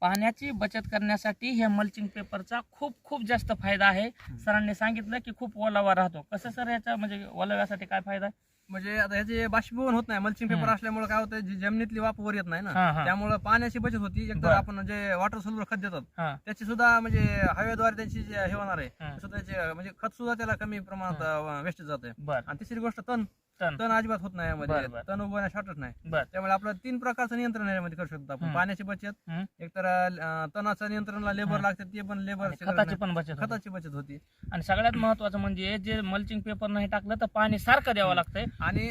पाण्याची बचत करण्यासाठी हे मल्चिंग पेपरचा खूप खूप जास्त फायदा आहे. सरांनी सांगितलं की खूप ओलावा राहतो. कसं सर याचा म्हणजे ओलाव्यासाठी काय फायदा आहे? म्हणजे आता ह्याचे बाष्पीभवन होत नाही. मल्चिंग पेपर असल्यामुळे काय होतं, जी जमिनीतली वाफ वर येत नाही हा, ना, हा. त्यामुळे पाण्याची बचत होती. एकतर बरं. आपण जे वॉटर सोल्युबल खत देतात हा. त्याची सुद्धा म्हणजे हवेद्वारे त्याची जे हे होणार आहे, हा. तसं त्याचे म्हणजे खत सुद्धा त्याला कमी प्रमाणात वेस्ट जात आहे. बर आणि तिसरी गोष्ट तण तण तण अजिबात होत नाही यामध्ये. बरं, बरं. तण उगवण्यास शॉर्टच नाही. बर त्यामुळे आपलं 3 प्रकारचं नियंत्रण यामध्ये करू शकतो आपण. हम्म. पाण्याची बचत, हम्म. एकतर तणाचं नियंत्रणला लेबर हम्म. लागते, ते पण लेबर आणि खताची पण बचत होते. खताची बचत होती. आणि सगळ्यात महत्वाचं म्हणजे जे मल्चिंग पेपर नाही टाकलं तर पाणी सारखं द्यावं लागतंय. आणि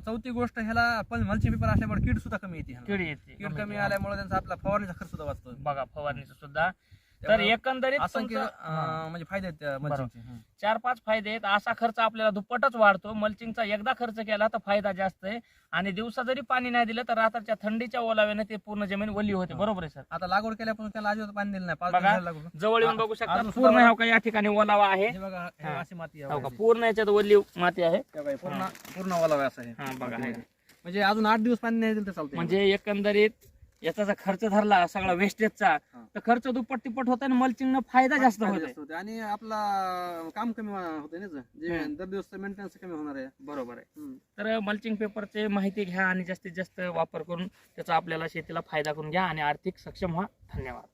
चौथी गोष्ट, ह्याला पण मल्चिंग पेपर असल्यामुळे कीड सुद्धा कमी येते ह्याला. किडी येते कीड कमी आल्यामुळे त्यांचा आपला फवारणीचा खर्च सुद्धा वाचतो. बघा फवारणीचं सुद्धा. तर त्यामुळे एकंदरीत असंख्य तुमचं, म्हणजे फायदे आहेत त्या मल्चिंगचे. 4-5 फायदे आहेत. असा खर्च आपल्याला दुप्पटच वाढतो. मल्चिंगचा एकदा खर्च केला तर फायदा जास्त आहे. आणि दिवसा जरी पाणी नाही दिलं तर रात्रीच्या थंडीच्या ओलाव्याने ते पूर्ण जमीन ओली होते. बरोबर आहे सर? आता लागवड केल्यापासून त्याला अजिबात पाणी दिलं नाही. 5 बघा, दिवस झाले लागवड. जवळ येऊन बघू शकता अजून पूर्ण सुद्धा हो का या ठिकाणी ओलावा आहे. हे बघा, हे हा. अशी माती हो का आहे. पूर्ण याच्यात ओली माती आहे. हे बघा, पूर्ण पूर्ण ओलावा असं आहे. हा बघा आहे. म्हणजे अजून 8 दिवस पाणी नाही दिलं तर चालतंय. म्हणजे एकंदरीत याचा जर खर्च धरला सगळा वेस्टेजचा हा. तर खर्च दुप्पट तिप्पट होता आणि मल्चिंगनं फायदा जास्त फायदा होतो. जास्त होते. आणि आपला काम कमी होतंय ना, जे दर दिवस मेंटेनन्स कमी होणार आहे. बरोबर आहे. हम्म. तर मल्चिंग पेपरचे माहिती घ्या आणि जास्तीत जास्त वापर करून त्याचा आपल्याला शेतीला फायदा करून घ्या आणि आर्थिक सक्षम व्हा. धन्यवाद.